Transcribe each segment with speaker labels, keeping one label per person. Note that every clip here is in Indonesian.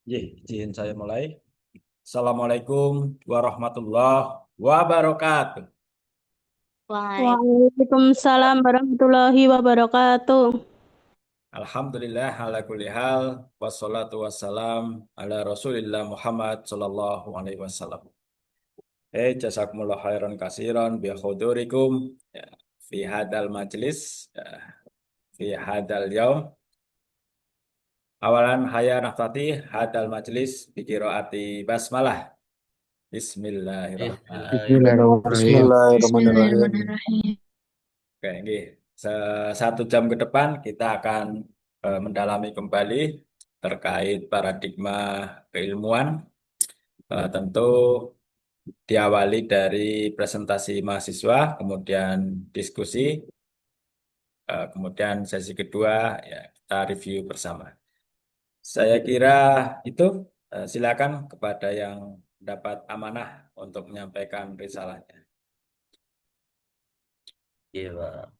Speaker 1: Izin saya mulai. Assalamualaikum warahmatullahi wabarakatuh.
Speaker 2: Waalaikumsalam warahmatullahi wabarakatuh.
Speaker 1: Alhamdulillah ala kulli hal wassalatu wassalam ala Rasulillah Muhammad sallallahu alaihi wasallam. Jazakumullah khairan kasiran bi hudurikum ya, fi hadal majlis ya, fi hadal yaum. Awalan haya nafati hadal majlis bi qiraati basmalah. Bismillahirrahmanirrahim.
Speaker 3: Bismillahirrahmanirrahim.
Speaker 4: Bismillahirrahmanirrahim.
Speaker 5: Bismillahirrahmanirrahim.
Speaker 1: Oke, ini 1 jam ke depan kita akan mendalami kembali terkait paradigma keilmuan. Tentu diawali dari presentasi mahasiswa, kemudian diskusi, kemudian sesi kedua ya kita review bersama. Saya kira itu silakan kepada yang dapat amanah untuk menyampaikan risalahnya.
Speaker 3: Iya, Pak.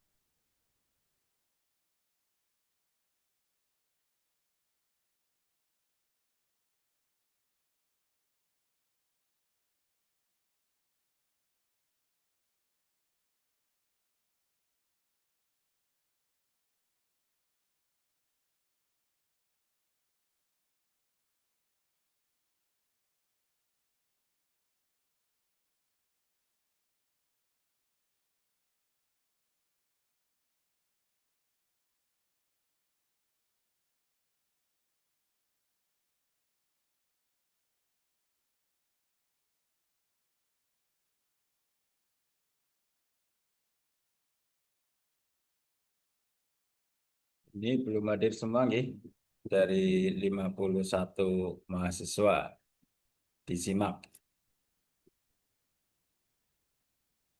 Speaker 1: Ini belum hadir semua nih dari 51 mahasiswa disimak.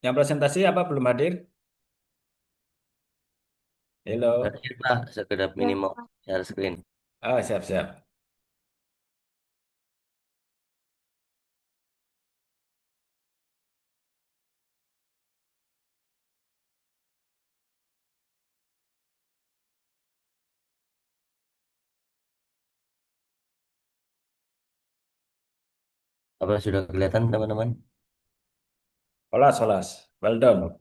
Speaker 1: Yang presentasi apa belum hadir? Halo.
Speaker 3: Hadir, Pak, sekedar minimal share screen.
Speaker 1: Oh, siap-siap.
Speaker 3: Apa sudah kelihatan, teman-teman?
Speaker 1: Olas, olas. Well done.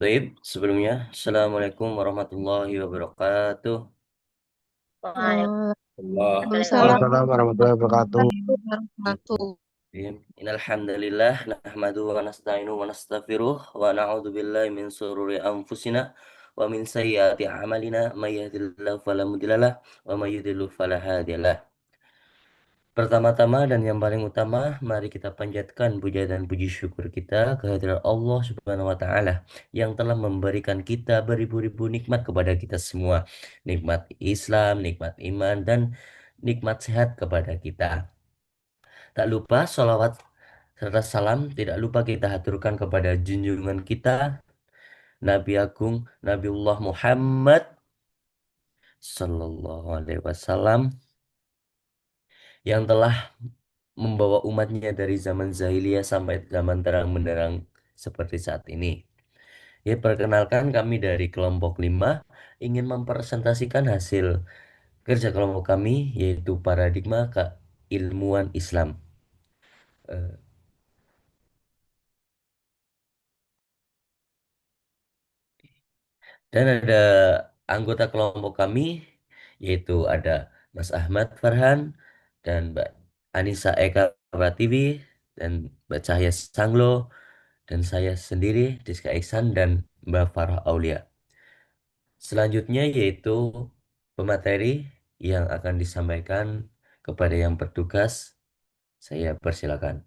Speaker 3: Baik, sebelumnya, Assalamualaikum warahmatullahi wabarakatuh.
Speaker 1: Allah.
Speaker 4: Waalaikumsalam
Speaker 5: Waalaikumsalam
Speaker 3: Waalaikumsalam.
Speaker 4: warahmatullahi
Speaker 5: warahmatullahi
Speaker 4: wabarakatuh.
Speaker 5: wabarakatuh.
Speaker 3: Innalhamdulillah, nahmadu wa nasta'inu wa nastaghfiruh wa na'udzu billahi min sururi anfusina wa min sayyiati a'malina may yahdihillahu fala mudhillalah wa may yudhlil fala hadiyalah. Pertama-tama dan yang paling utama, mari kita panjatkan puja dan puji syukur kita kehadirat Allah Subhanahu wa taala yang telah memberikan kita beribu-ribu nikmat kepada kita semua. Nikmat Islam, nikmat iman dan nikmat sehat kepada kita. Tak lupa sholawat serta salam tidak lupa kita haturkan kepada junjungan kita Nabi Agung Nabiullah Muhammad Sallallahu Alaihi Wasallam yang telah membawa umatnya dari zaman jahiliyah sampai zaman terang benderang seperti saat ini. Ya, perkenalkan kami dari kelompok 5 ingin mempresentasikan hasil kerja kelompok kami yaitu paradigma keilmuan Islam. Eh, Dan ada anggota kelompok kami yaitu ada Mas Ahmad Farhan dan Mbak Anissa Eka Pratiwi dan Mbak Cahya Sanglo dan saya sendiri Diska Ihsan dan Mbak Farah Aulia. Selanjutnya yaitu pemateri yang akan disampaikan kepada yang bertugas. Saya persilakan.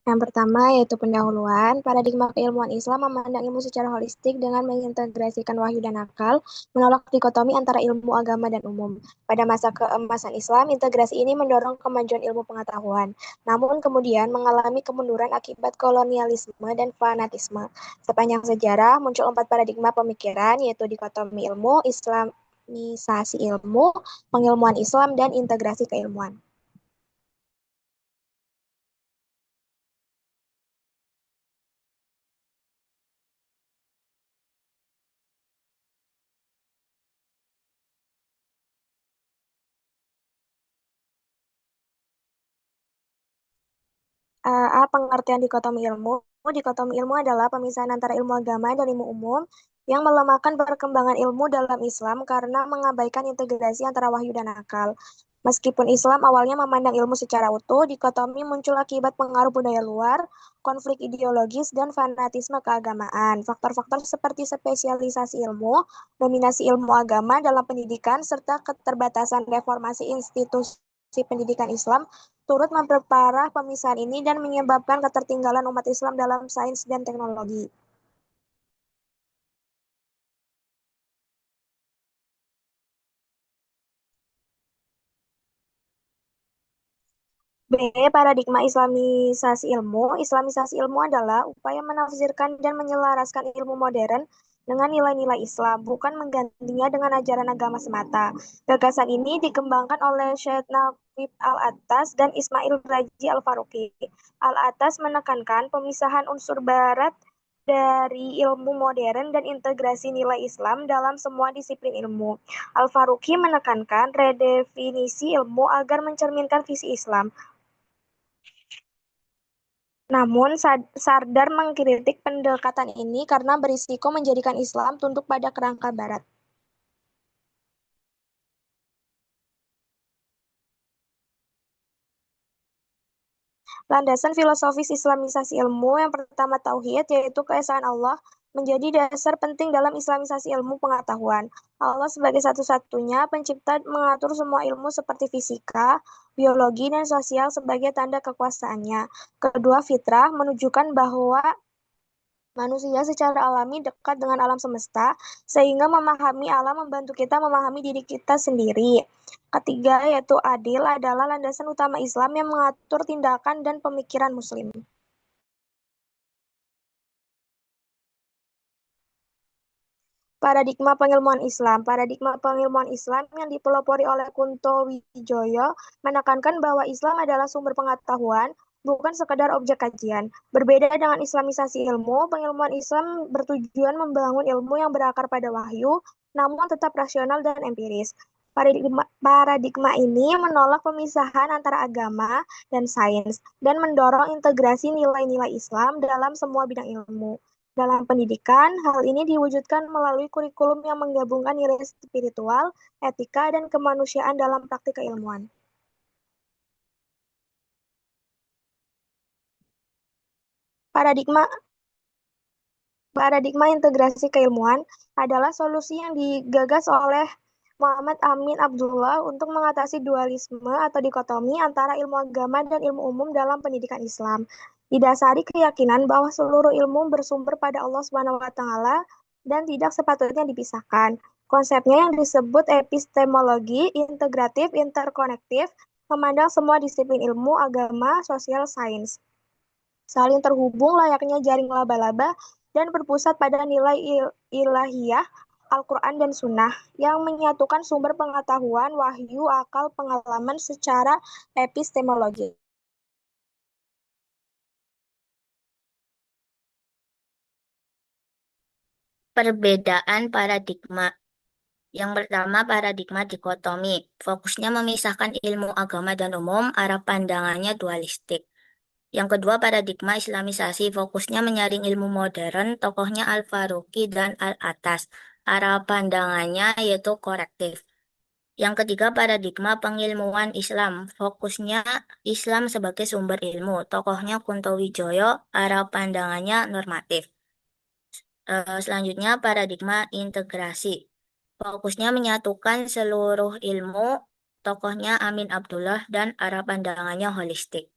Speaker 4: Yang pertama yaitu pendahuluan. Paradigma keilmuan Islam memandang ilmu secara holistik dengan mengintegrasikan wahyu dan akal, menolak dikotomi antara ilmu agama dan umum. Pada masa keemasan Islam, integrasi ini mendorong kemajuan ilmu pengetahuan. Namun kemudian mengalami kemunduran akibat kolonialisme dan fanatisme. Sepanjang sejarah muncul 4 paradigma pemikiran yaitu dikotomi ilmu, Islamisasi ilmu, pengilmuan Islam, dan integrasi keilmuan. Pengertian dikotomi ilmu. Dikotomi ilmu adalah pemisahan antara ilmu agama dan ilmu umum yang melemahkan perkembangan ilmu dalam Islam karena mengabaikan integrasi antara wahyu dan akal. Meskipun Islam awalnya memandang ilmu secara utuh, dikotomi muncul akibat pengaruh budaya luar, konflik ideologis, dan fanatisme keagamaan. Faktor-faktor seperti spesialisasi ilmu, dominasi ilmu agama dalam pendidikan, serta keterbatasan reformasi institusi pendidikan Islam turut memperparah pemisahan ini dan menyebabkan ketertinggalan umat Islam dalam sains dan teknologi. B. Paradigma Islamisasi ilmu. Islamisasi ilmu adalah upaya menafsirkan dan menyelaraskan ilmu modern dengan nilai-nilai Islam, bukan menggantinya dengan ajaran agama semata. Gagasan ini dikembangkan oleh Syed Naqib Al-Attas dan Ismail Raji Al-Faruqi. Al-Attas menekankan pemisahan unsur barat dari ilmu modern dan integrasi nilai Islam dalam semua disiplin ilmu. Al-Faruqi menekankan redefinisi ilmu agar mencerminkan visi Islam. Namun, Sardar mengkritik pendekatan ini karena berisiko menjadikan Islam tunduk pada kerangka Barat. Landasan filosofis Islamisasi ilmu yang pertama tauhid, yaitu keesaan Allah, menjadi dasar penting dalam Islamisasi ilmu pengetahuan. Allah sebagai satu-satunya pencipta mengatur semua ilmu seperti fisika, biologi, dan sosial sebagai tanda kekuasaannya. Kedua, fitrah menunjukkan bahwa manusia secara alami dekat dengan alam semesta, sehingga memahami alam membantu kita memahami diri kita sendiri. Ketiga, yaitu adil adalah landasan utama Islam yang mengatur tindakan dan pemikiran Muslim. Paradigma pengilmuan Islam. Paradigma pengilmuan Islam yang dipelopori oleh Kunto Wijoyo menekankan bahwa Islam adalah sumber pengetahuan, bukan sekadar objek kajian. Berbeda dengan Islamisasi ilmu, pengilmuan Islam bertujuan membangun ilmu yang berakar pada wahyu, namun tetap rasional dan empiris. Paradigma ini menolak pemisahan antara agama dan sains dan mendorong integrasi nilai-nilai Islam dalam semua bidang ilmu. Dalam pendidikan, hal ini diwujudkan melalui kurikulum yang menggabungkan nilai spiritual, etika, dan kemanusiaan dalam praktik keilmuan. Paradigma Paradigma integrasi keilmuan adalah solusi yang digagas oleh Muhammad Amin Abdullah untuk mengatasi dualisme atau dikotomi antara ilmu agama dan ilmu umum dalam pendidikan Islam. Didasari keyakinan bahwa seluruh ilmu bersumber pada Allah Subhanahu wa taala dan tidak sepatutnya dipisahkan. Konsepnya yang disebut epistemologi integratif interkonektif memandang semua disiplin ilmu, agama, sosial, sains saling terhubung layaknya jaring laba-laba dan berpusat pada nilai ilahiyah Al-Quran dan Sunnah yang menyatukan sumber pengetahuan, wahyu, akal, pengalaman secara epistemologi.
Speaker 5: Perbedaan paradigma. Yang pertama, paradigma dikotomi. Fokusnya memisahkan ilmu agama dan umum, arah pandangannya dualistik. Yang kedua, paradigma Islamisasi. Fokusnya menyaring ilmu modern, tokohnya Al-Faruqi dan Al-Attas. Arah pandangannya yaitu korektif. Yang ketiga, paradigma pengilmuan Islam. Fokusnya Islam sebagai sumber ilmu. Tokohnya Kunto Wijoyo, arah pandangannya normatif. Selanjutnya, paradigma integrasi. Fokusnya menyatukan seluruh ilmu, tokohnya Amin Abdullah dan arah pandangannya holistik.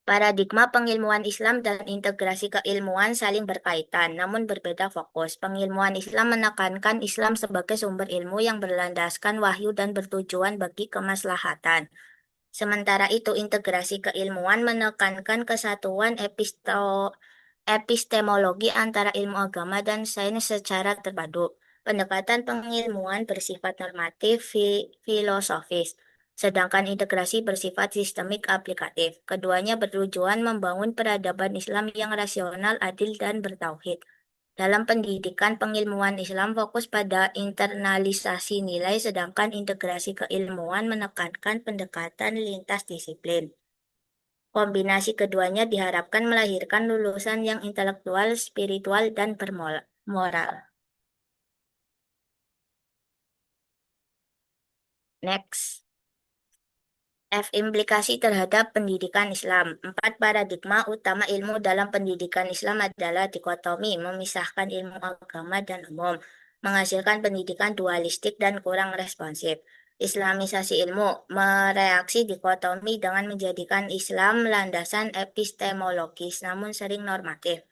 Speaker 5: Paradigma pengilmuan Islam dan integrasi keilmuan saling berkaitan, namun berbeda fokus. Pengilmuan Islam menekankan Islam sebagai sumber ilmu yang berlandaskan wahyu dan bertujuan bagi kemaslahatan. Sementara itu, integrasi keilmuan menekankan kesatuan epistemologi antara ilmu agama dan sains secara terpadu. Pendekatan pengilmuan bersifat normatif filosofis, sedangkan integrasi bersifat sistemik aplikatif. Keduanya bertujuan membangun peradaban Islam yang rasional, adil, dan bertauhid. Dalam pendidikan pengilmuan Islam fokus pada internalisasi nilai, sedangkan integrasi keilmuan menekankan pendekatan lintas disiplin. Kombinasi keduanya diharapkan melahirkan lulusan yang intelektual, spiritual, dan bermoral. Next. F. Implikasi terhadap pendidikan Islam. 4. Paradigma utama ilmu dalam pendidikan Islam adalah dikotomi, memisahkan ilmu agama dan umum, menghasilkan pendidikan dualistik dan kurang responsif. Islamisasi ilmu, mereaksi dikotomi dengan menjadikan Islam landasan epistemologis, namun sering normatif.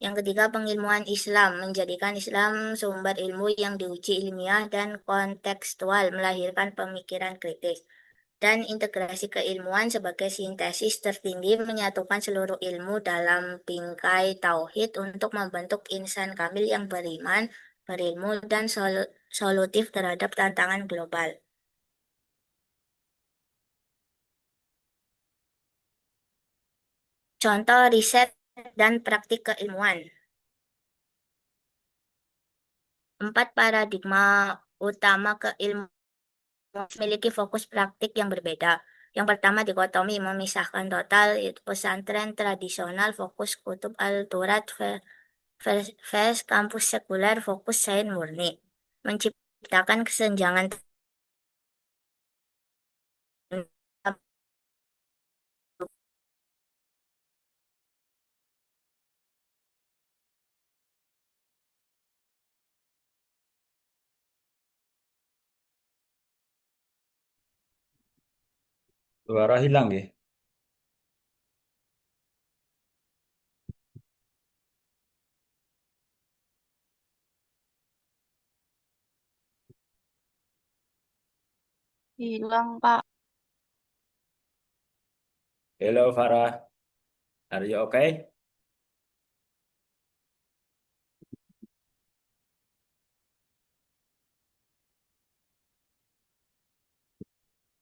Speaker 5: Yang ketiga, pengilmuan Islam, menjadikan Islam sumber ilmu yang diuji ilmiah dan kontekstual, melahirkan pemikiran kritis. Dan integrasi keilmuan sebagai sintesis tertinggi, menyatukan seluruh ilmu dalam bingkai tauhid untuk membentuk insan kamil yang beriman, berilmu, dan solutif terhadap tantangan global. Contoh riset dan praktik keilmuan. 4. Paradigma utama keilmuan memiliki fokus praktik yang berbeda. Yang pertama, dikotomi, memisahkan total, yaitu pesantren tradisional, fokus kutub al-Turat, vers kampus sekuler, fokus sains murni. Menciptakan kesenjangan
Speaker 1: Suara hilang ya.
Speaker 2: Hilang, Pak.
Speaker 1: Hello Farah, are you okay?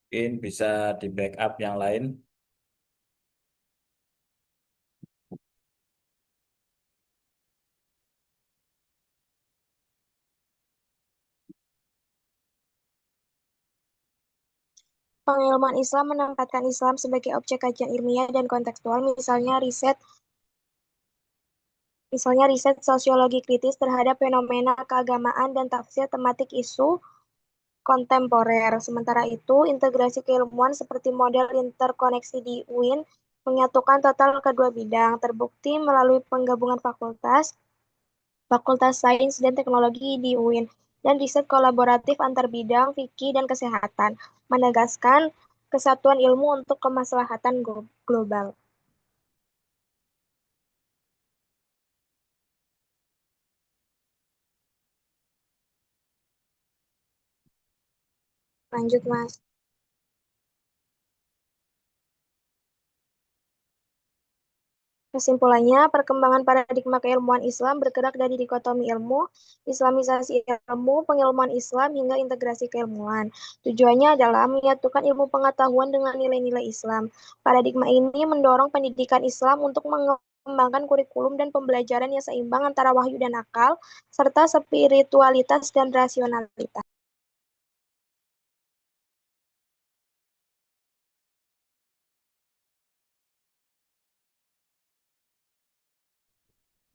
Speaker 1: Mungkin bisa di backup yang lain.
Speaker 4: Pengilmuan Islam menempatkan Islam sebagai objek kajian ilmiah dan kontekstual, misalnya riset sosiologi kritis terhadap fenomena keagamaan dan tafsir tematik isu kontemporer. Sementara itu, integrasi keilmuan seperti model interkoneksi di UIN menyatukan total kedua bidang, terbukti melalui penggabungan Fakultas Sains dan Teknologi di UIN, dan riset kolaboratif antar bidang fikih dan kesehatan, menegaskan kesatuan ilmu untuk kemaslahatan global. Lanjut, Mas. Kesimpulannya, perkembangan paradigma keilmuan Islam bergerak dari dikotomi ilmu, islamisasi ilmu, pengilmuan Islam, hingga integrasi keilmuan. Tujuannya adalah menyatukan ilmu pengetahuan dengan nilai-nilai Islam. Paradigma ini mendorong pendidikan Islam untuk mengembangkan kurikulum dan pembelajaran yang seimbang antara wahyu dan akal, serta spiritualitas dan rasionalitas.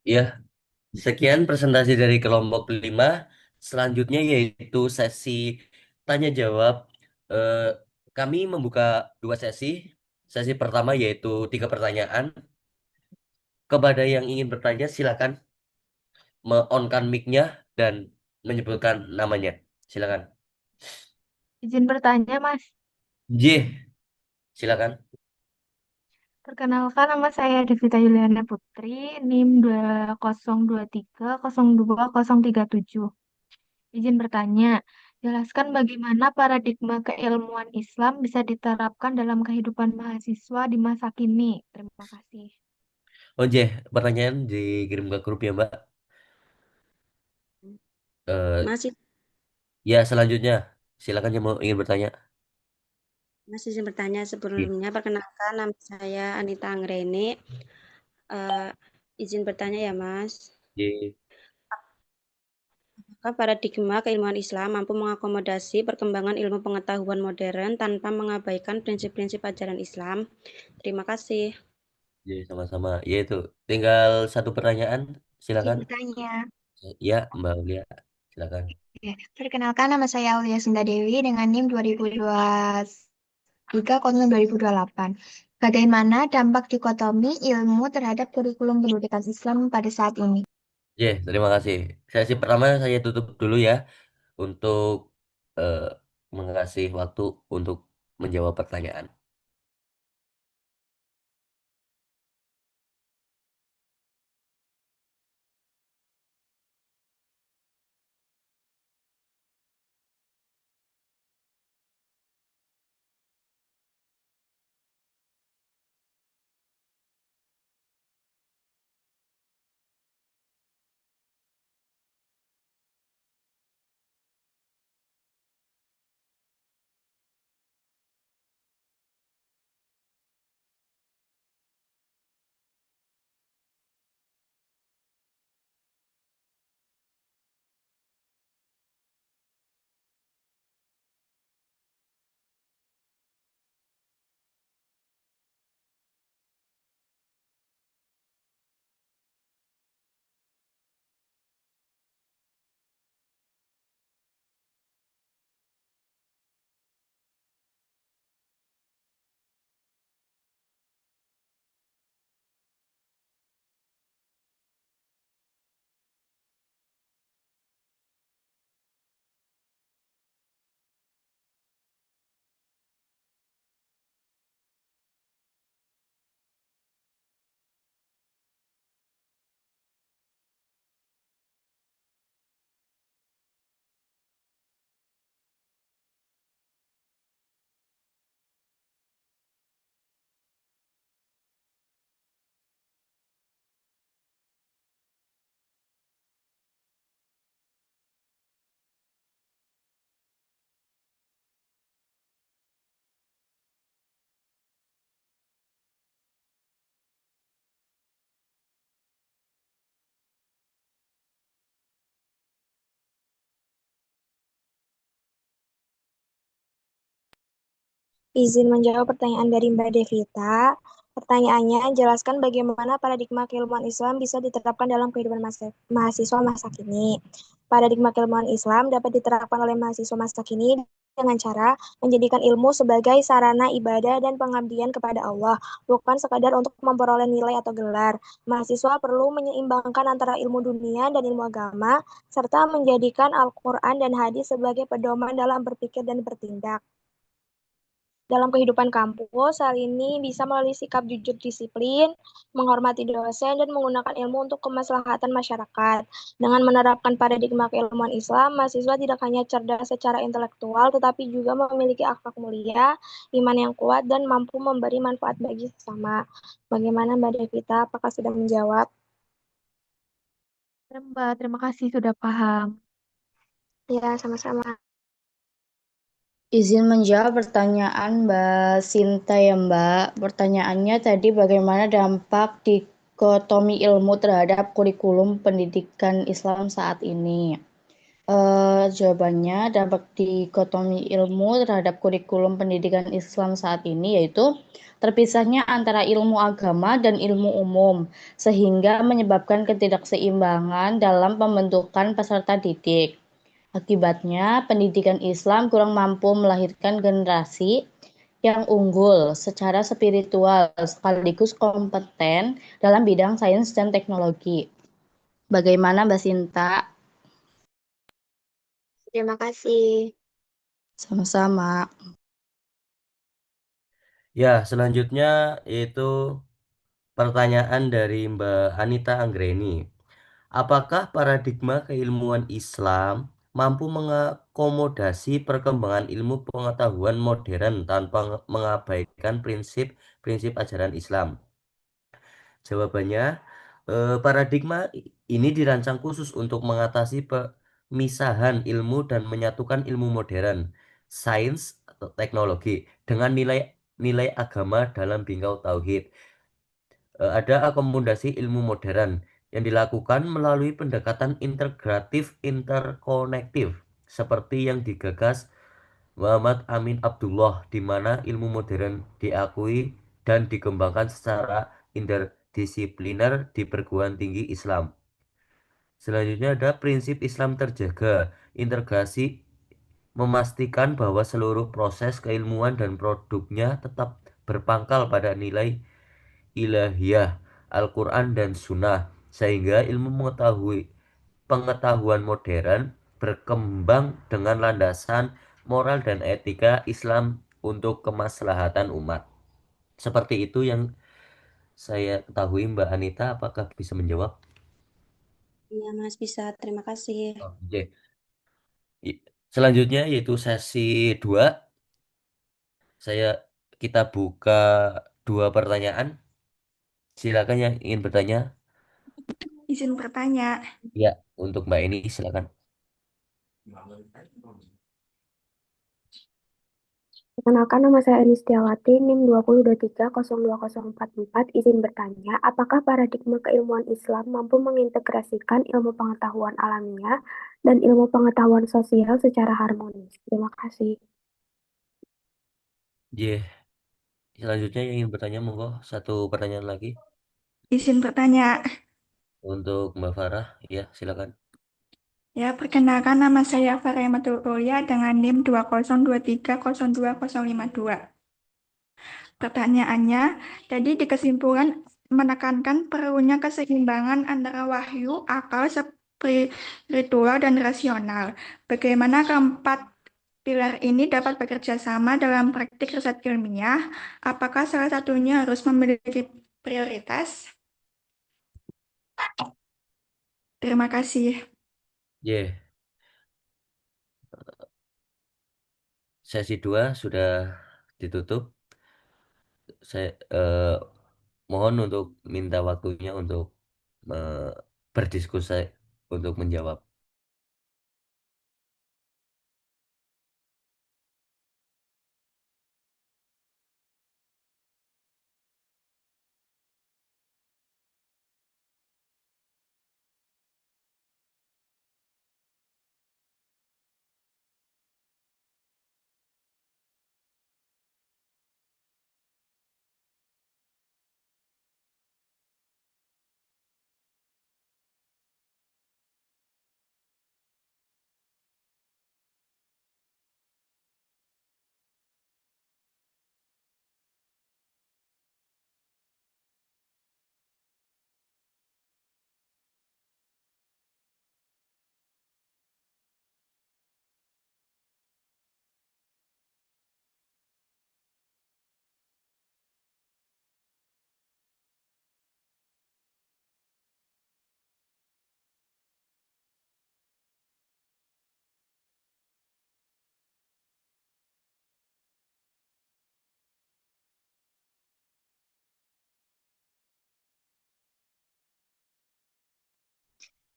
Speaker 3: Ya, sekian presentasi dari kelompok 5. Selanjutnya yaitu sesi tanya jawab. Eh, Kami membuka 2 sesi. Sesi pertama yaitu 3 pertanyaan. Kepada yang ingin bertanya, silakan me-on-kan mic-nya dan menyebutkan namanya. Silakan.
Speaker 2: Izin bertanya, Mas.
Speaker 3: J, silakan.
Speaker 6: Perkenalkan, nama saya Devita Yuliana Putri, NIM 2023020037. Izin bertanya, jelaskan bagaimana paradigma keilmuan Islam bisa diterapkan dalam kehidupan mahasiswa di masa kini. Terima kasih.
Speaker 3: Oh, Jeh, pertanyaan dikirim ke grup ya, Mbak. Eh,
Speaker 7: Masih
Speaker 3: ya, selanjutnya. Silakan yang mau ingin bertanya.
Speaker 7: masih izin bertanya
Speaker 3: Oke.
Speaker 7: sebelumnya. Perkenalkan, nama saya Anita Anggreni. Eh, izin bertanya ya, Mas.
Speaker 3: Ye.
Speaker 7: Apakah paradigma keilmuan Islam mampu mengakomodasi perkembangan ilmu pengetahuan modern tanpa mengabaikan prinsip-prinsip ajaran Islam? Terima kasih.
Speaker 3: Ye, sama-sama. Ya, itu. Tinggal satu pertanyaan.
Speaker 8: Izin
Speaker 3: Silakan.
Speaker 8: bertanya.
Speaker 3: Ya, Mbak Ulia. Silakan.
Speaker 8: Oke. Perkenalkan, nama saya Aulia Sundadewi dengan NIM 2023-2028. Bagaimana dampak dikotomi ilmu terhadap kurikulum pendidikan Islam pada saat ini?
Speaker 3: Ye, terima kasih. Sesi pertama saya tutup dulu ya untuk eh, mengasih waktu untuk menjawab pertanyaan.
Speaker 4: Izin menjawab pertanyaan dari Mbak Devita. Pertanyaannya, jelaskan bagaimana paradigma keilmuan Islam bisa diterapkan dalam kehidupan mahasiswa masa kini. Paradigma keilmuan Islam dapat diterapkan oleh mahasiswa masa kini dengan cara menjadikan ilmu sebagai sarana ibadah dan pengabdian kepada Allah, bukan sekadar untuk memperoleh nilai atau gelar. Mahasiswa perlu menyeimbangkan antara ilmu dunia dan ilmu agama, serta menjadikan Al-Quran dan hadis sebagai pedoman dalam berpikir dan bertindak. Dalam kehidupan kampus, hal ini bisa melalui sikap jujur disiplin, menghormati dosen, dan menggunakan ilmu untuk kemaslahatan masyarakat. Dengan menerapkan paradigma keilmuan Islam, mahasiswa tidak hanya cerdas secara intelektual, tetapi juga memiliki akhlak mulia, iman yang kuat, dan mampu memberi manfaat bagi sesama. Bagaimana Mbak Devita? Apakah sudah menjawab?
Speaker 6: Mbak, terima kasih sudah paham.
Speaker 4: Ya, sama-sama.
Speaker 9: Izin menjawab pertanyaan Mbak Sinta ya Mbak. Pertanyaannya tadi bagaimana dampak dikotomi ilmu terhadap kurikulum pendidikan Islam saat ini? Jawabannya dampak dikotomi ilmu terhadap kurikulum pendidikan Islam saat ini yaitu terpisahnya antara ilmu agama dan ilmu umum sehingga menyebabkan ketidakseimbangan dalam pembentukan peserta didik. Akibatnya, pendidikan Islam kurang mampu melahirkan generasi yang unggul secara spiritual sekaligus kompeten dalam bidang sains dan teknologi. Bagaimana Mbak Sinta?
Speaker 8: Terima kasih.
Speaker 9: Sama-sama.
Speaker 3: Ya, selanjutnya yaitu pertanyaan dari Mbak Anita Anggreni. Apakah paradigma keilmuan Islam mampu mengakomodasi perkembangan ilmu pengetahuan modern tanpa mengabaikan prinsip-prinsip ajaran Islam? Jawabannya, paradigma ini dirancang khusus untuk mengatasi pemisahan ilmu dan menyatukan ilmu modern, sains atau teknologi dengan nilai-nilai agama dalam bingkai tauhid. Ada akomodasi ilmu modern yang dilakukan melalui pendekatan integratif interkonektif seperti yang digagas Muhammad Amin Abdullah, di mana ilmu modern diakui dan dikembangkan secara interdisipliner di perguruan tinggi Islam. Selanjutnya ada prinsip Islam terjaga. Integrasi memastikan bahwa seluruh proses keilmuan dan produknya tetap berpangkal pada nilai ilahiyah, Al-Quran dan Sunnah, sehingga ilmu pengetahuan modern berkembang dengan landasan moral dan etika Islam untuk kemaslahatan umat. Seperti itu yang saya ketahui, Mbak Anita. Apakah bisa menjawab?
Speaker 7: Iya, Mas, bisa. Terima kasih.
Speaker 3: Oke. Selanjutnya yaitu sesi 2. Kita buka 2 pertanyaan. Silakan yang ingin bertanya.
Speaker 10: Izin bertanya.
Speaker 3: Ya, untuk Mbak Eni silakan.
Speaker 4: Perkenalkan, nama saya Eni Setiawati, NIM 2023020044. Izin bertanya, apakah paradigma keilmuan Islam mampu mengintegrasikan ilmu pengetahuan alamiah dan ilmu pengetahuan sosial secara harmonis? Terima kasih.
Speaker 3: Selanjutnya yang ingin bertanya, monggo 1 pertanyaan lagi
Speaker 10: Izin bertanya.
Speaker 3: untuk Mbak Farah. Ya, silakan.
Speaker 10: Ya, perkenalkan nama saya Farah Kulia dengan NIM 2023020052. Pertanyaannya, tadi di kesimpulan menekankan perlunya keseimbangan antara wahyu, akal, spiritual, dan rasional. Bagaimana keempat pilar ini dapat bekerja sama dalam praktik riset ilmiah? Apakah salah satunya harus memiliki prioritas? Terima kasih.
Speaker 3: Sesi 2 sudah ditutup. Saya mohon untuk minta waktunya untuk berdiskusi untuk menjawab.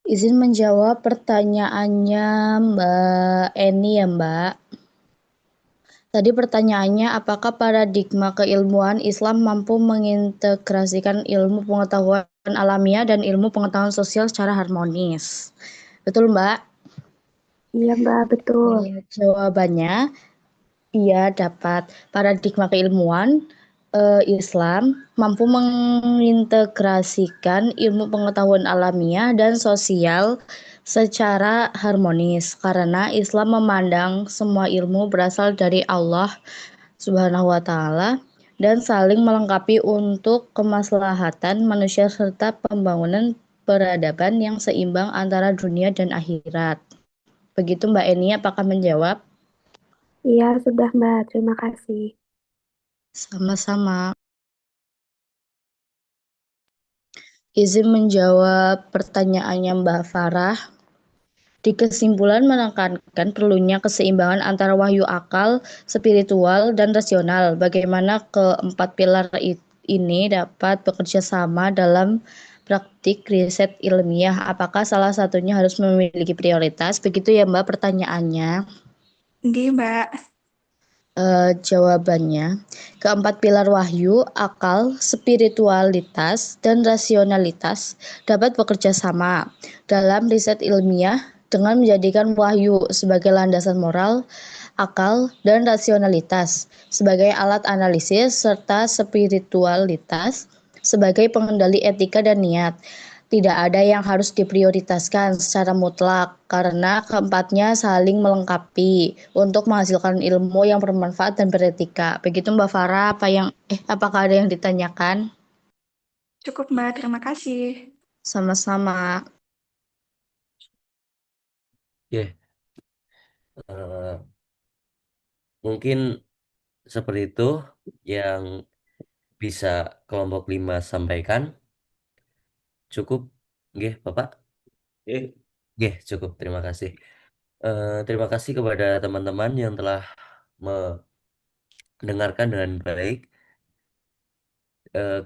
Speaker 9: Izin menjawab pertanyaannya Mbak Eni ya, Mbak. Tadi pertanyaannya, apakah paradigma keilmuan Islam mampu mengintegrasikan ilmu pengetahuan alamiah dan ilmu pengetahuan sosial secara harmonis? Betul, Mbak?
Speaker 4: Iya, Mbak, betul.
Speaker 9: Jawabannya, iya dapat. Paradigma keilmuan Islam mampu mengintegrasikan ilmu pengetahuan alamiah dan sosial secara harmonis karena Islam memandang semua ilmu berasal dari Allah Subhanahu wa Ta'ala dan saling melengkapi untuk kemaslahatan manusia serta pembangunan peradaban yang seimbang antara dunia dan akhirat. Begitu Mbak Eni, apakah menjawab?
Speaker 4: Iya, sudah Mbak. Terima kasih.
Speaker 9: Sama-sama. Izin menjawab pertanyaannya Mbak Farah. Di kesimpulan menekankan perlunya keseimbangan antara wahyu akal, spiritual, dan rasional. Bagaimana keempat pilar ini dapat bekerja sama dalam praktik riset ilmiah? Apakah salah satunya harus memiliki prioritas? Begitu ya Mbak pertanyaannya.
Speaker 10: Nggih, Mbak.
Speaker 9: Jawabannya, keempat pilar wahyu, akal, spiritualitas, dan rasionalitas dapat bekerja sama dalam riset ilmiah dengan menjadikan wahyu sebagai landasan moral, akal, dan rasionalitas sebagai alat analisis, serta spiritualitas sebagai pengendali etika dan niat. Tidak ada yang harus diprioritaskan secara mutlak karena keempatnya saling melengkapi untuk menghasilkan ilmu yang bermanfaat dan beretika. Begitu Mbak Farah, apakah ada yang ditanyakan?
Speaker 10: Cukup, Mbak. Terima kasih.
Speaker 9: Sama-sama.
Speaker 3: Oke, eh, mungkin seperti itu yang bisa kelompok 5 sampaikan. Cukup, nggih, Bapak? Nggih, cukup. Terima kasih. Terima kasih kepada teman-teman yang telah mendengarkan dengan baik.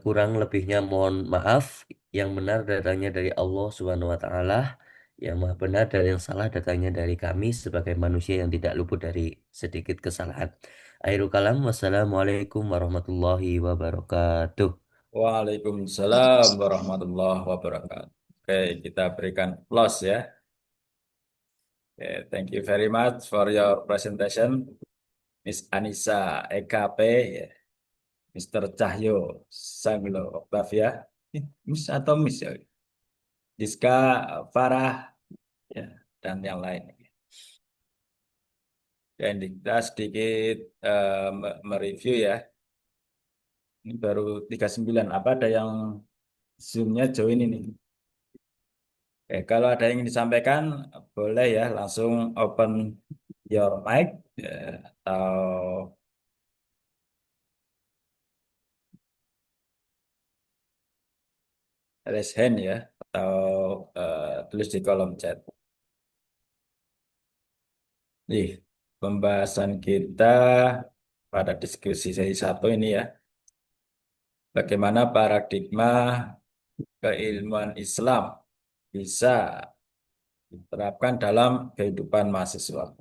Speaker 3: Kurang lebihnya mohon maaf. Yang benar datangnya dari Allah Subhanahu wa Ta'ala, yang maha benar dan yang salah datangnya dari kami sebagai manusia yang tidak luput dari sedikit kesalahan. Akhirul kalam, wassalamualaikum warahmatullahi wabarakatuh.
Speaker 1: Waalaikumsalam warahmatullahi wabarakatuh. Oke, kita berikan applause ya. Thank you very much for your presentation, Miss Anissa EKP, Mr. Cahyo Sanglo Octavia, Miss atau Miss ya, Diska Farah, ya, dan yang lain. Dan kita sedikit mereview ya. Ini baru 39. Apa ada yang Zoom-nya join ini? Kalau ada yang ingin disampaikan, boleh ya langsung open your mic ya, atau raise hand ya, atau tulis di kolom chat. Nih, pembahasan kita pada diskusi sesi 1 ini ya, bagaimana paradigma keilmuan Islam bisa diterapkan dalam kehidupan mahasiswa.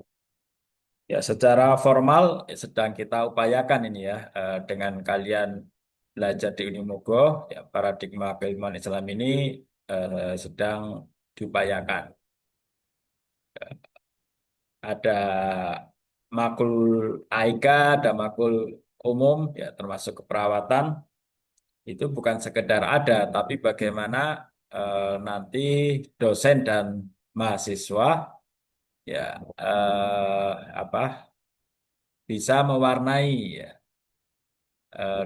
Speaker 1: Ya, secara formal sedang kita upayakan ini ya, dengan kalian belajar di Unimogo, ya, paradigma keilmuan Islam ini sedang diupayakan. Ada makul AIKA, ada makul umum, ya termasuk keperawatan. Itu bukan sekedar ada, tapi bagaimana nanti dosen dan mahasiswa ya apa bisa mewarnai ya,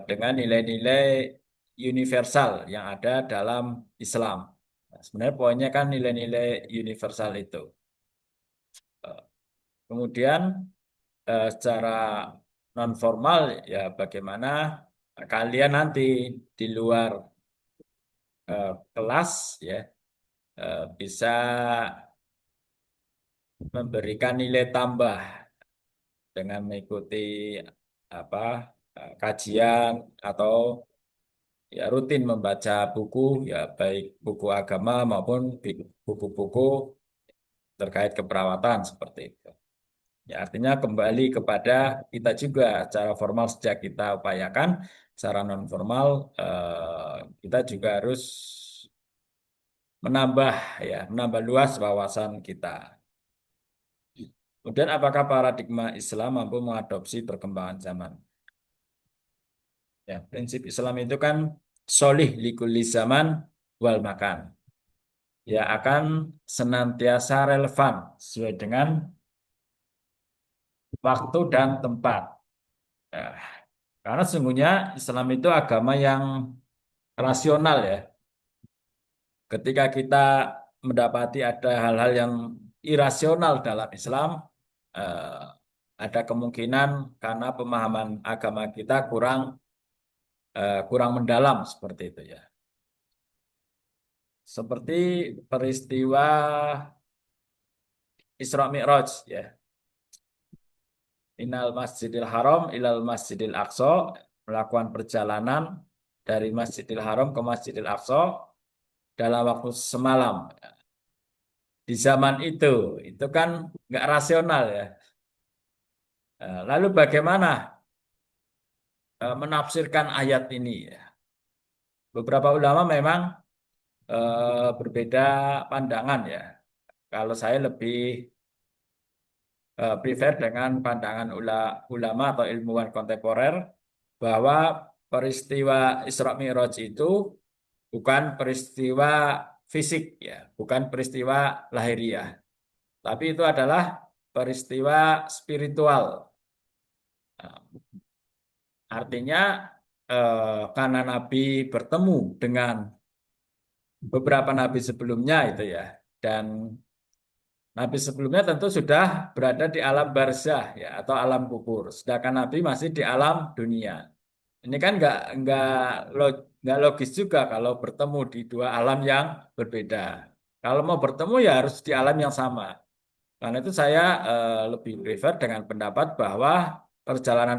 Speaker 1: dengan nilai-nilai universal yang ada dalam Islam. Nah, sebenarnya poinnya kan nilai-nilai universal itu. Kemudian secara non formal ya bagaimana kalian nanti di luar kelas ya bisa memberikan nilai tambah dengan mengikuti apa kajian atau ya rutin membaca buku ya baik buku agama maupun buku-buku terkait keperawatan seperti itu. Ya artinya kembali kepada kita juga secara formal sejak kita upayakan, secara non formal kita juga harus menambah luas wawasan kita. Kemudian apakah paradigma Islam mampu mengadopsi perkembangan zaman? Ya, prinsip Islam itu kan solih likulli zaman wal makan. Ya akan senantiasa relevan sesuai dengan waktu dan tempat. Ya, karena sesungguhnya Islam itu agama yang rasional ya. Ketika kita mendapati ada hal-hal yang irasional dalam Islam, ada kemungkinan karena pemahaman agama kita kurang mendalam seperti itu ya. Seperti peristiwa Isra Mi'raj ya. Inal Masjidil Haram ilal Masjidil Aqsa, melakukan perjalanan dari Masjidil Haram ke Masjidil Aqsa dalam waktu semalam. Di zaman itu kan nggak rasional ya. Lalu bagaimana menafsirkan ayat ini ya? Beberapa ulama memang berbeda pandangan ya. Kalau saya lebih prefer dengan pandangan ulama atau ilmuwan kontemporer bahwa peristiwa Isra Mi'raj itu bukan peristiwa fisik ya, bukan peristiwa lahiriah, tapi itu adalah peristiwa spiritual. Artinya karena Nabi bertemu dengan beberapa nabi sebelumnya itu ya, dan nabi sebelumnya tentu sudah berada di alam barzah ya atau alam kubur, sedangkan Nabi masih di alam dunia. Ini kan nggak logis juga kalau bertemu di dua alam yang berbeda. Kalau mau bertemu ya harus di alam yang sama. Karena itu saya lebih prefer dengan pendapat bahwa perjalanan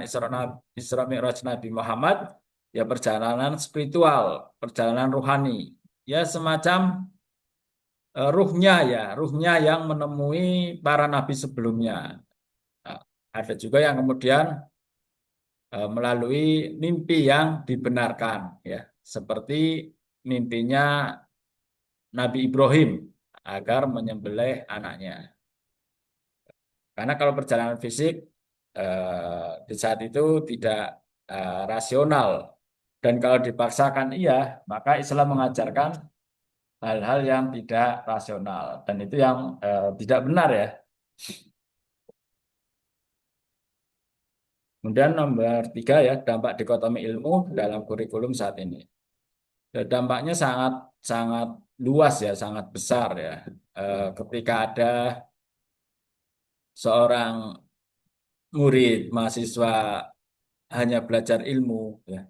Speaker 1: Isra Mi'raj Nabi Muhammad ya perjalanan spiritual, perjalanan rohani. Ya semacam ruhnya yang menemui para nabi sebelumnya. Nah, ada juga yang kemudian melalui mimpi yang dibenarkan ya, seperti mimpinya Nabi Ibrahim agar menyembelih anaknya. Karena kalau perjalanan fisik di saat itu tidak rasional, dan kalau dipaksakan iya, maka Islam mengajarkan hal-hal yang tidak rasional, dan itu yang tidak benar ya. Kemudian nomor 3 ya, dampak dikotomi ilmu dalam kurikulum saat ini. Dampaknya sangat sangat luas ya, sangat besar ya. Ketika ada seorang murid mahasiswa hanya belajar ilmu ya,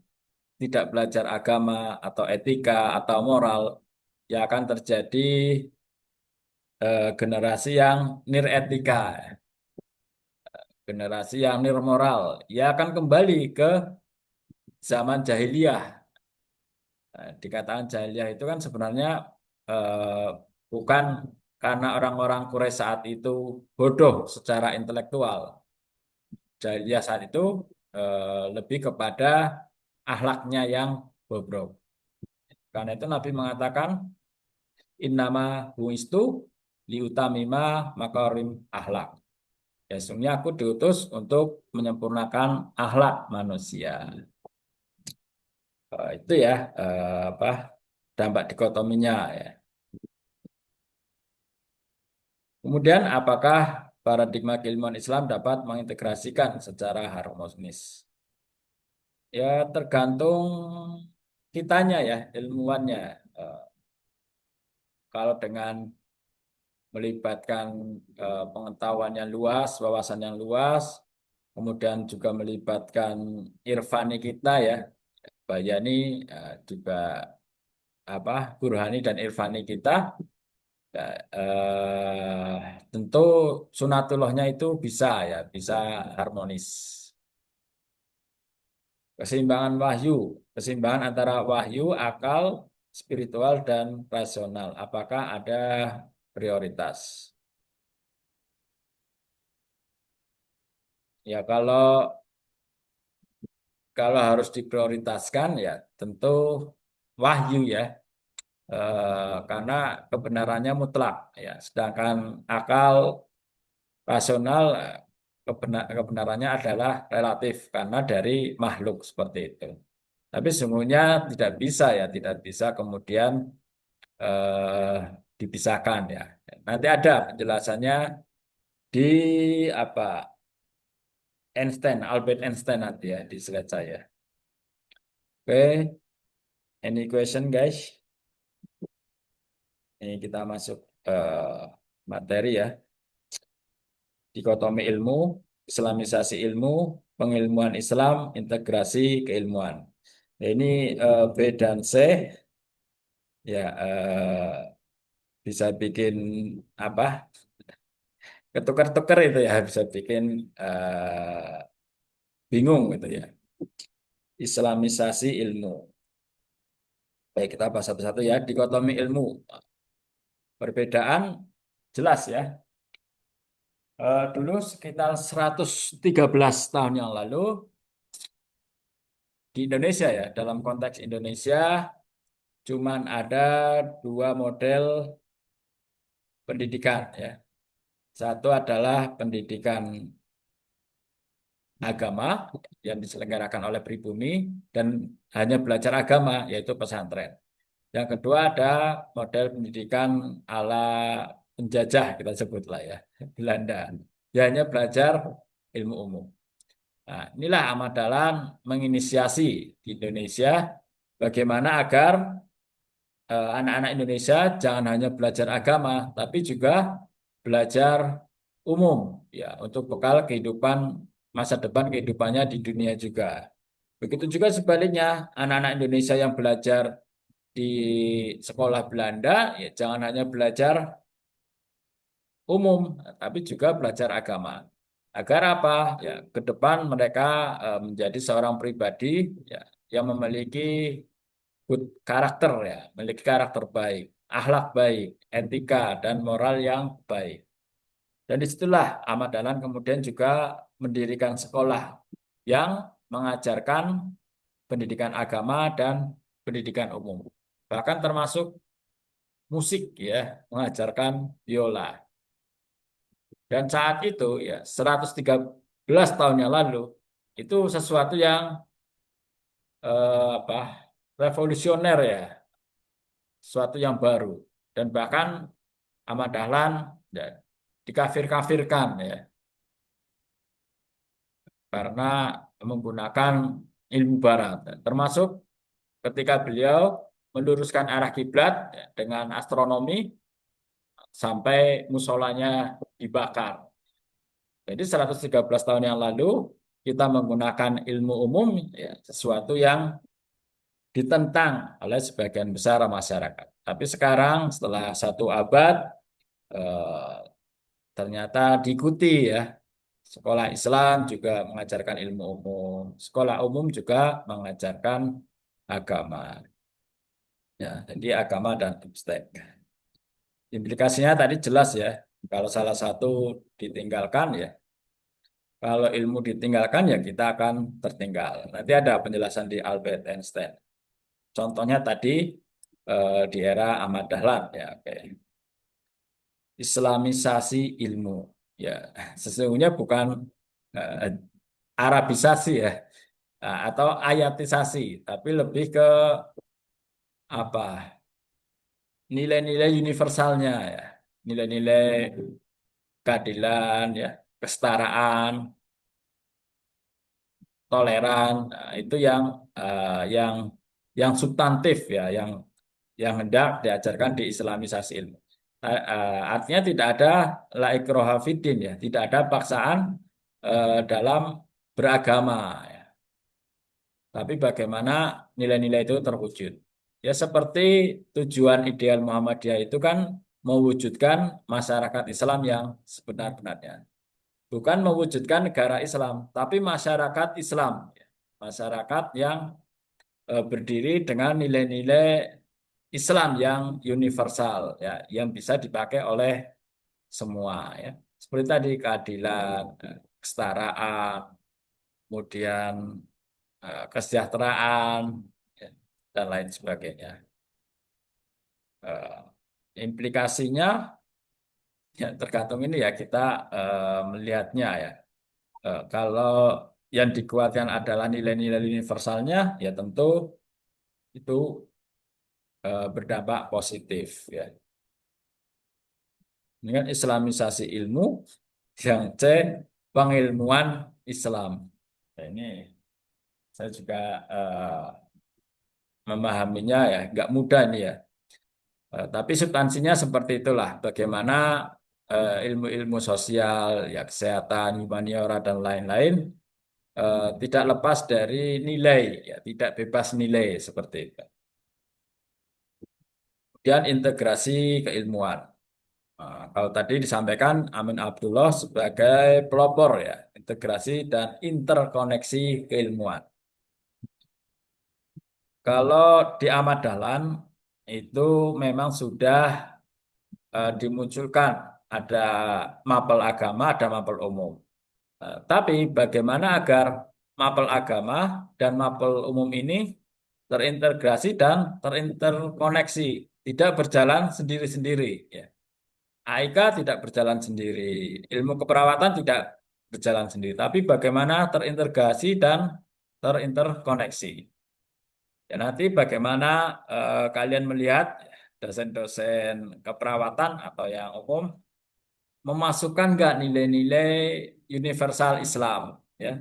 Speaker 1: tidak belajar agama atau etika atau moral, ya akan terjadi generasi yang niretika, generasi yang nirmoral, ya akan kembali ke zaman jahiliyah. Dikatakan jahiliyah itu kan sebenarnya eh, bukan karena orang-orang Quraisy saat itu bodoh secara intelektual. Jahiliyah saat itu lebih kepada akhlaknya yang bobrok. Karena itu Nabi mengatakan innama buistu liutamima makarim akhlak. Ya, sesungguhnya aku diutus untuk menyempurnakan akhlak manusia. Itu ya apa dampak dikotominya ya. Kemudian apakah paradigma keilmuan Islam dapat mengintegrasikan secara harmonis? Ya tergantung kitanya ya, ilmuwannya. Kalau dengan melibatkan pengetahuan yang luas, wawasan yang luas, kemudian juga melibatkan irfani kita ya, bayani juga apa burhani dan irfani kita, ya, tentu sunatullahnya itu bisa harmonis. Keseimbangan antara wahyu, akal, spiritual dan rasional. Apakah ada prioritas? Ya kalau harus diprioritaskan ya tentu wahyu ya. Karena kebenarannya mutlak ya. Sedangkan akal rasional kebenarannya adalah relatif karena dari makhluk seperti itu. Tapi sesungguhnya tidak bisa kemudian eh, dipisahkan ya. Nanti ada penjelasannya di apa Albert Einstein nanti ya di slide saya. Oke, any question guys? Ini kita masuk materi ya. Dikotomi ilmu Islamisasi ilmu, pengilmuan Islam, integrasi keilmuan. Nah, ini B dan C ya bisa bikin apa? Ketukar-tukar itu ya, bisa bikin bingung gitu ya. Islamisasi ilmu. Baik, kita bahas satu-satu ya. Dikotomi ilmu. Perbedaan jelas ya. Dulu sekitar 113 tahun yang lalu di Indonesia ya, dalam konteks Indonesia cuman ada dua model pendidikan ya. Satu adalah pendidikan agama yang diselenggarakan oleh pribumi dan hanya belajar agama yaitu pesantren. Yang kedua ada model pendidikan ala penjajah kita sebutlah ya, Belanda. Dia hanya belajar ilmu umum. Nah, inilah Ahmad Dahlan menginisiasi di Indonesia bagaimana agar anak-anak Indonesia jangan hanya belajar agama, tapi juga belajar umum ya untuk bekal kehidupan masa depan kehidupannya di dunia juga. Begitu juga sebaliknya, anak-anak Indonesia yang belajar di sekolah Belanda ya jangan hanya belajar umum, tapi juga belajar agama. Agar apa? Ya, ke depan mereka menjadi seorang pribadi ya, yang memiliki good karakter ya, memiliki karakter baik, akhlak baik, etika dan moral yang baik. Dan disitulah Ahmad Dahlan kemudian juga mendirikan sekolah yang mengajarkan pendidikan agama dan pendidikan umum. Bahkan termasuk musik ya, mengajarkan biola. Dan saat itu ya 113 tahun yang lalu itu sesuatu yang apa revolusioner ya, sesuatu yang baru. Dan bahkan Ahmad Dahlan ya, dikafir-kafirkan ya karena menggunakan ilmu barat. Termasuk ketika beliau meluruskan arah kiblat ya, dengan astronomi sampai musolanya dibakar. Jadi 113 tahun yang lalu kita menggunakan ilmu umum ya, sesuatu yang ditentang oleh sebagian besar masyarakat. Tapi sekarang setelah satu abad eh, ternyata diikuti ya. Sekolah Islam juga mengajarkan ilmu umum. Sekolah umum juga mengajarkan agama. Ya, jadi agama dan ipstek. Implikasinya tadi jelas ya. Kalau salah satu ditinggalkan ya, kalau ilmu ditinggalkan ya kita akan tertinggal. Nanti ada penjelasan di Albert Einstein. Contohnya tadi di era Ahmad Dahlan ya. Oke. Islamisasi ilmu ya sesungguhnya bukan Arabisasi ya atau ayatisasi, tapi lebih ke apa nilai-nilai universalnya ya, nilai-nilai keadilan ya, kesetaraan, toleran. Nah, itu yang substantif ya, yang hendak diajarkan di Islamisasi ilmu. Artinya tidak ada la ikraha fiddin ya, tidak ada paksaan dalam beragama ya. Tapi bagaimana nilai-nilai itu terwujud. Ya seperti tujuan ideal Muhammadiyah itu kan mewujudkan masyarakat Islam yang sebenar-benarnya. Bukan mewujudkan negara Islam, tapi masyarakat Islam. Masyarakat yang berdiri dengan nilai-nilai Islam yang universal, ya, yang bisa dipakai oleh semua. Ya. Seperti tadi keadilan, kesetaraan, kemudian kesejahteraan, ya, dan lain sebagainya. Implikasinya ya tergantung ini ya kita melihatnya ya. Kalau yang dikuatkan adalah nilai-nilai universalnya, ya tentu itu berdampak positif ya. Ini kan Islamisasi ilmu, yang C pengilmuan Islam. Nah, ini saya juga memahaminya ya, nggak mudah ini ya. Tapi substansinya seperti itulah. Bagaimana ilmu-ilmu sosial, ya kesehatan, humaniora dan lain-lain tidak lepas dari nilai, ya tidak bebas nilai seperti itu. Kemudian integrasi keilmuan. Kalau tadi disampaikan Amin Abdullah sebagai pelopor ya, integrasi dan interkoneksi keilmuan. Kalau di Ahmad Dahlan itu memang sudah dimunculkan ada mapel agama, ada mapel umum. Tapi bagaimana agar mapel agama dan mapel umum ini terintegrasi dan terinterkoneksi, tidak berjalan sendiri-sendiri. Ya. AIK tidak berjalan sendiri, ilmu keperawatan tidak berjalan sendiri, tapi bagaimana terintegrasi dan terinterkoneksi. Ya, nanti bagaimana kalian melihat dosen-dosen keperawatan atau yang umum memasukkan nggak nilai-nilai universal Islam, ya.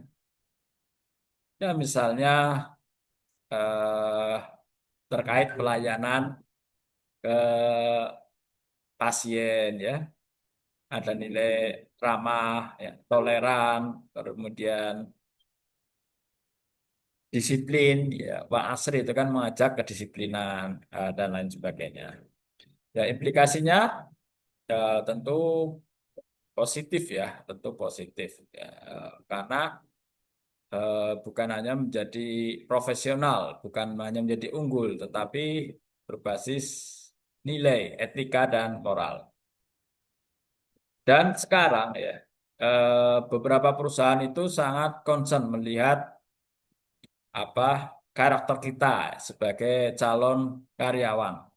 Speaker 1: Ya misalnya eh, terkait pelayanan ke pasien, ya, ada nilai ramah, ya, toleran, kemudian disiplin, ya, Wa Asri itu kan mengajak kedisiplinan dan lain sebagainya. Ya implikasinya tentu positif ya, tentu positif ya, karena bukan hanya menjadi profesional, bukan hanya menjadi unggul, tetapi berbasis nilai, etika dan moral. Dan sekarang ya beberapa perusahaan itu sangat concern melihat apa karakter kita sebagai calon karyawan.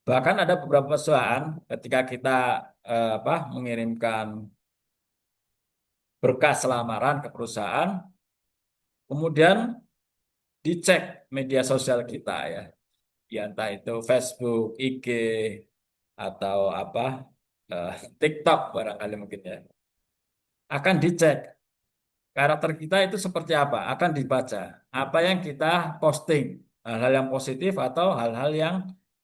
Speaker 1: Bahkan ada beberapa perusahaan ketika kita mengirimkan berkas lamaran ke perusahaan, kemudian dicek media sosial kita ya, ya entah itu Facebook, IG atau eh, TikTok barangkali mungkin ya, akan dicek karakter kita itu seperti apa, akan dibaca apa yang kita posting, hal-hal yang positif atau hal-hal yang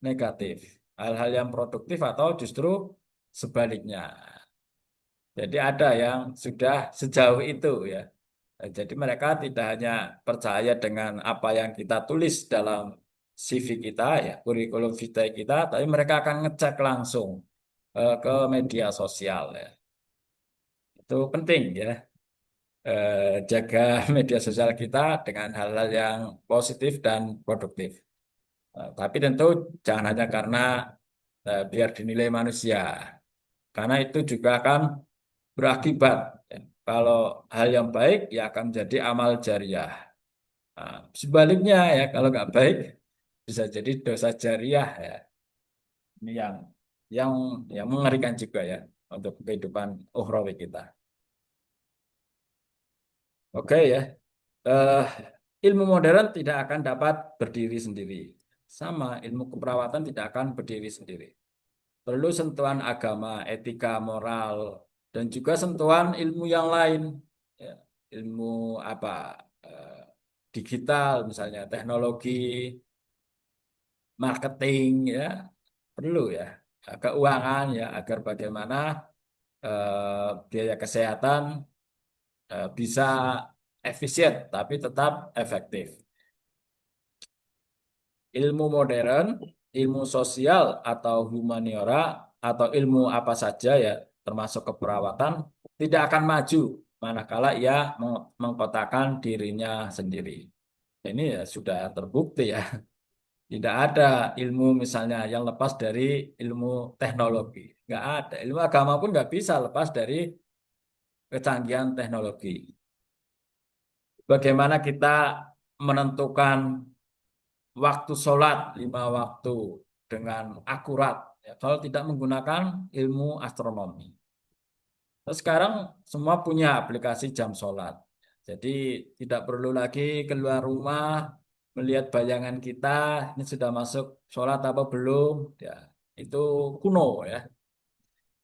Speaker 1: negatif, hal-hal yang produktif atau justru sebaliknya. Jadi ada yang sudah sejauh itu ya. Jadi mereka tidak hanya percaya dengan apa yang kita tulis dalam CV kita ya, kurikulum vitae kita, tapi mereka akan ngecek langsung ke media sosial ya. Itu penting ya. Jaga media sosial kita dengan hal-hal yang positif dan produktif. Tapi tentu jangan hanya karena biar dinilai manusia, karena itu juga akan berakibat. Ya. Kalau hal yang baik ya akan menjadi amal jariah. Nah, sebaliknya ya kalau nggak baik bisa jadi dosa jariah ya. Ini yang yang mengerikan juga ya untuk kehidupan ukhrawi kita. Oke ya. Eh, ilmu modern tidak akan dapat berdiri sendiri. Sama ilmu keperawatan tidak akan berdiri sendiri. Perlu sentuhan agama, etika, moral, dan juga sentuhan ilmu yang lain. Ya, ilmu apa? eh, Digital misalnya, teknologi, marketing ya, perlu ya. Keuangan ya, agar bagaimana biaya kesehatan bisa efisien tapi tetap efektif. Ilmu modern, ilmu sosial atau humaniora atau ilmu apa saja ya, termasuk keperawatan, tidak akan maju manakala ia mengkotakkan dirinya sendiri. Ini ya sudah terbukti ya. Tidak ada ilmu misalnya yang lepas dari ilmu teknologi. Nggak ada. Ilmu agama pun nggak bisa lepas dari kecanggihan teknologi. Bagaimana kita menentukan waktu sholat 5 waktu dengan akurat ya, kalau tidak menggunakan ilmu astronomi. Terus sekarang semua punya aplikasi jam sholat. Jadi tidak perlu lagi keluar rumah melihat bayangan kita ini sudah masuk sholat apa belum. Ya, itu kuno ya,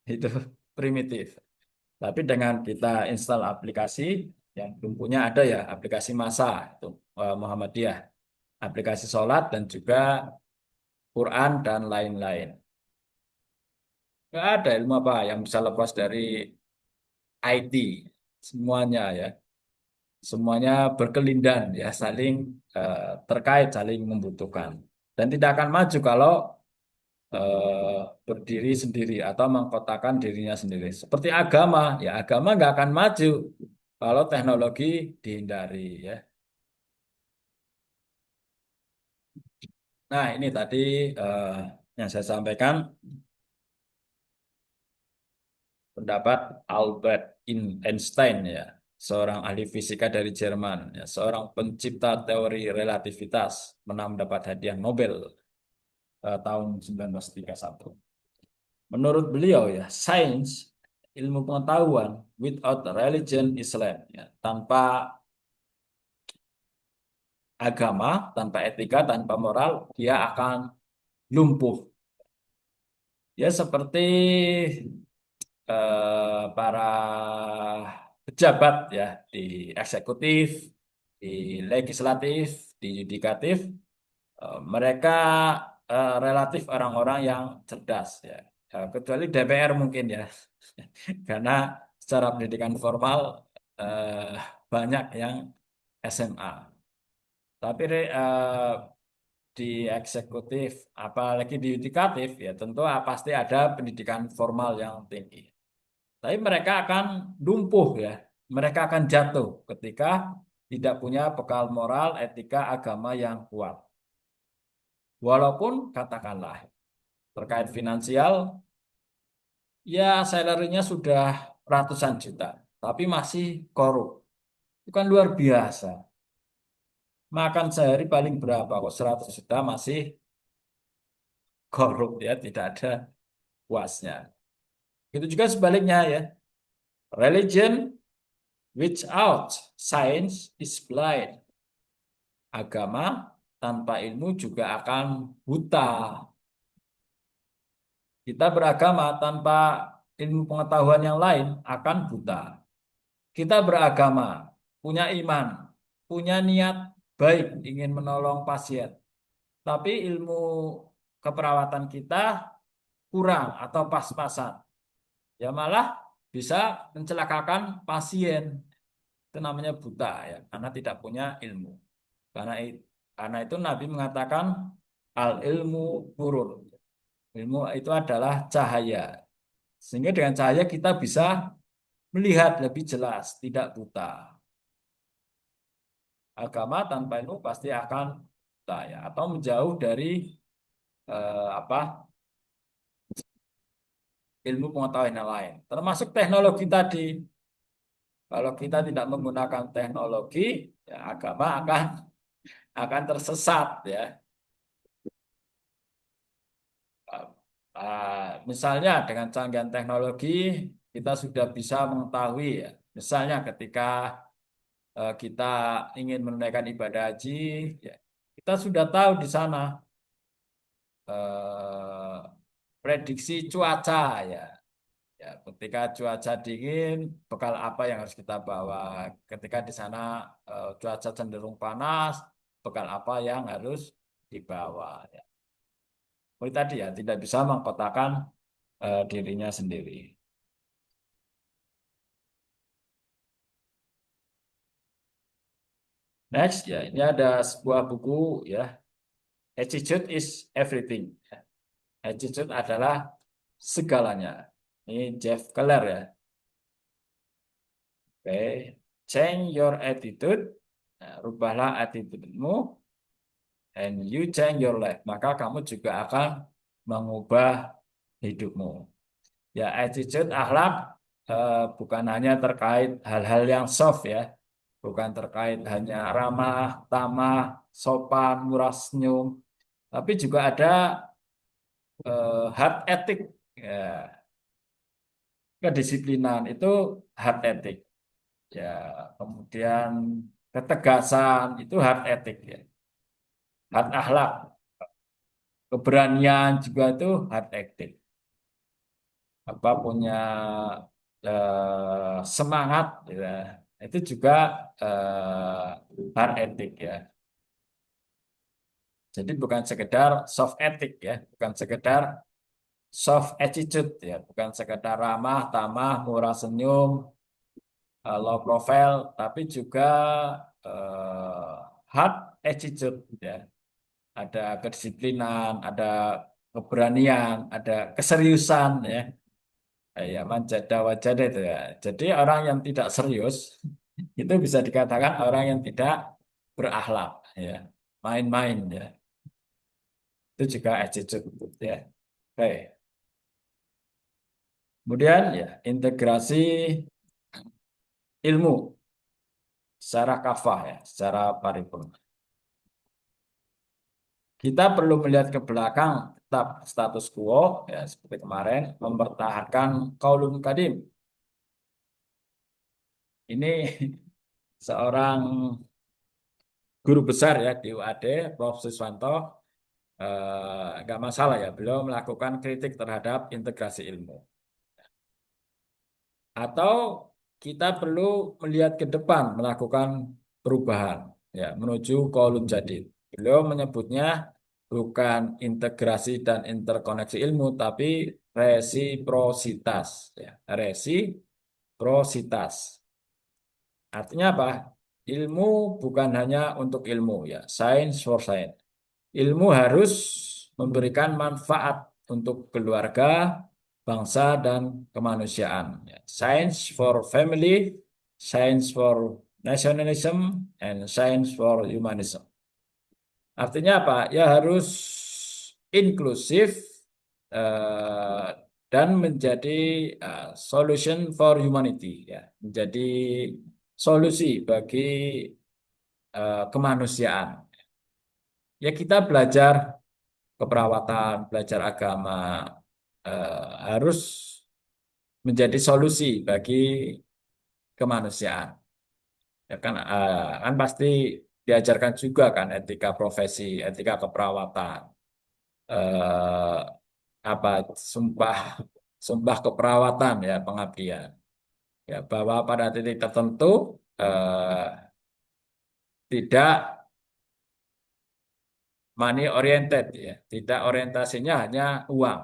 Speaker 1: itu primitif. Tapi dengan kita install aplikasi yang belum punya ada ya aplikasi Masa itu Muhammadiyah, aplikasi sholat dan juga Quran dan lain-lain. Nggak ada ilmu apa yang bisa lepas dari IT. Semuanya ya. Semuanya berkelindan ya, saling terkait, saling membutuhkan. Dan tidak akan maju kalau berdiri sendiri atau mengkotakan dirinya sendiri. Seperti agama, ya agama nggak akan maju kalau teknologi dihindari ya. Nah ini tadi eh, yang saya sampaikan pendapat Albert Einstein ya, seorang ahli fisika dari Jerman, ya, seorang pencipta teori relativitas, pernah mendapat hadiah Nobel tahun 1931. Menurut beliau ya, sains, ilmu pengetahuan without religion is land. Ya. Tanpa agama, tanpa etika, tanpa moral, dia akan lumpuh. Ya seperti para pejabat ya di eksekutif, di legislatif, di yudikatif, mereka relatif orang-orang yang cerdas ya. Kecuali DPR mungkin ya. Karena secara pendidikan formal eh, banyak yang SMA. Tapi di eksekutif, apalagi di yudikatif, ya tentu pasti ada pendidikan formal yang tinggi. Tapi mereka akan lumpuh ya, mereka akan jatuh ketika tidak punya bekal moral, etika, agama yang kuat. Walaupun katakanlah terkait finansial, ya salary-nya sudah ratusan juta, tapi masih korup. Itu kan luar biasa. Makan sehari paling berapa kok 100 juta masih korup ya, tidak ada puasnya. Itu juga sebaliknya ya. Religion without science is blind. Agama tanpa ilmu juga akan buta. Kita beragama tanpa ilmu pengetahuan yang lain akan buta. Kita beragama, punya iman, punya niat baik ingin menolong pasien. Tapi ilmu keperawatan kita kurang atau pas-pasan. Ya malah bisa mencelakakan pasien. Itu namanya buta ya, karena tidak punya ilmu. Karena itu Nabi mengatakan al ilmu nurun. Ilmu itu adalah cahaya. Sehingga dengan cahaya kita bisa melihat lebih jelas, tidak buta. Agama tanpa ilmu pasti akan buta ya, atau menjauh dari apa ilmu pengetahuan yang lain. Termasuk teknologi tadi. Kalau kita tidak menggunakan teknologi, ya agama akan tersesat ya. Misalnya dengan canggihan teknologi kita sudah bisa mengetahui ya. Misalnya ketika kita ingin menunaikan ibadah haji, ya, kita sudah tahu di sana eh, prediksi cuaca ya. Ya, ketika cuaca dingin, bekal apa yang harus kita bawa? Ketika di sana cuaca cenderung panas, bekal apa yang harus dibawa? Ya. Seperti tadi ya, tidak bisa mengkotakan dirinya sendiri. Next ya, ini ada sebuah buku ya, Attitude is Everything. Attitude adalah segalanya. Ini Jeff Keller ya. Oke, change your attitude. Nah, rubahlah attitude-mu, and you change your life. Maka kamu juga akan mengubah hidupmu. Ya, attitude akhlak bukan hanya terkait hal-hal yang soft ya, bukan terkait hanya ramah, tamah, sopan, murah senyum, tapi juga ada hard ethic. Ya, kedisiplinan itu hard ethic. Ya, kemudian ketegasan itu hard ethic ya. Hard akhlak, keberanian juga itu hard ethic. Apa punya semangat ya. Itu juga hard ethic ya. Jadi bukan sekedar soft ethic ya, bukan sekedar soft attitude ya, bukan sekedar ramah, tamah, murah senyum, low profile, tapi juga hard attitude ya. Ada kedisiplinan, ada keberanian, ada keseriusan ya. Ya manjada wajada itu ya. Jadi orang yang tidak serius itu bisa dikatakan orang yang tidak berakhlak ya. Main-main ya. Itu juga attitude ya. Oke. Kemudian ya integrasi ilmu secara kafah ya, secara paripurna. Kita perlu melihat ke belakang tetap status quo ya seperti kemarin mempertahankan qaulun kadim. Ini seorang guru besar ya di UAD, Prof. Siswanto, nggak masalah ya, beliau melakukan kritik terhadap integrasi ilmu. Atau kita perlu melihat ke depan, melakukan perubahan ya menuju qaulun jadid. Beliau menyebutnya bukan integrasi dan interkoneksi ilmu, tapi resiprositas ya, resiprositas. Artinya apa? Ilmu bukan hanya untuk ilmu ya, science for science. Ilmu harus memberikan manfaat untuk keluarga, bangsa, dan kemanusiaan. Ya. Science for family, science for nationalism, and science for humanism. Artinya apa? Ya harus inklusif eh, dan menjadi solution for humanity, ya, menjadi solusi bagi kemanusiaan. Ya kita belajar keperawatan, belajar agama harus menjadi solusi bagi kemanusiaan. Ya kan pasti diajarkan juga kan etika profesi, etika keperawatan, eh, apa sumpah keperawatan ya pengabdian. Ya bahwa pada titik tertentu tidak money oriented ya, tidak orientasinya hanya uang.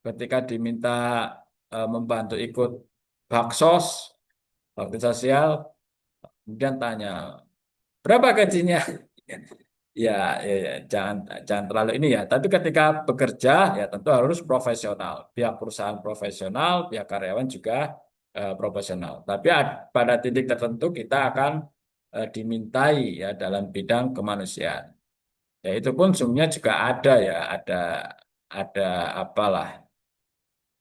Speaker 1: Ketika diminta membantu ikut baksos, bakti sosial, kemudian tanya berapa gajinya? Ya, jangan terlalu ini ya. Tapi ketika bekerja ya tentu harus profesional. Pihak perusahaan profesional, pihak karyawan juga profesional. Tapi pada titik tertentu kita akan dimintai ya dalam bidang kemanusiaan. Ya itu pun sebenarnya juga ada ya, ada apalah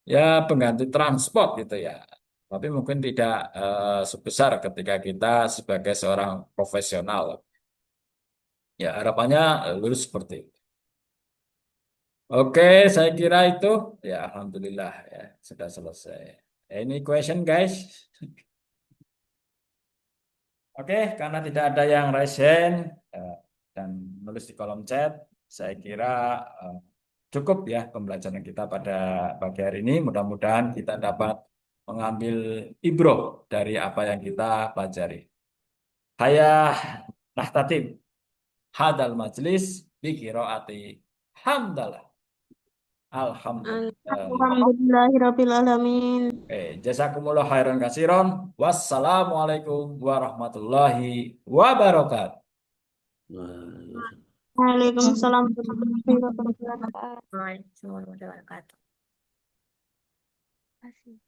Speaker 1: ya pengganti transport gitu ya. Tapi mungkin tidak sebesar ketika kita sebagai seorang profesional. Ya harapannya lulus seperti itu. Oke, saya kira itu ya alhamdulillah ya sudah selesai. Any question guys? Oke, karena tidak ada yang raise hand dan nulis di kolom chat, saya kira cukup ya pembelajaran kita pada pagi hari ini. Mudah-mudahan kita dapat mengambil ibroh dari apa yang kita pelajari. Hayah nahtatim hadal majlis bi qiraati hamdalah. Alhamdulillah.
Speaker 2: Alhamdulillahirabbil alamin.
Speaker 1: Jazakumullah khairan katsiran. Wassalamualaikum warahmatullahi wabarakatuh.
Speaker 2: Waalaikumsalam warahmatullahi wabarakatuh.
Speaker 5: Waalaikumsalam warahmatullahi wabarakatuh.
Speaker 6: Terima kasih.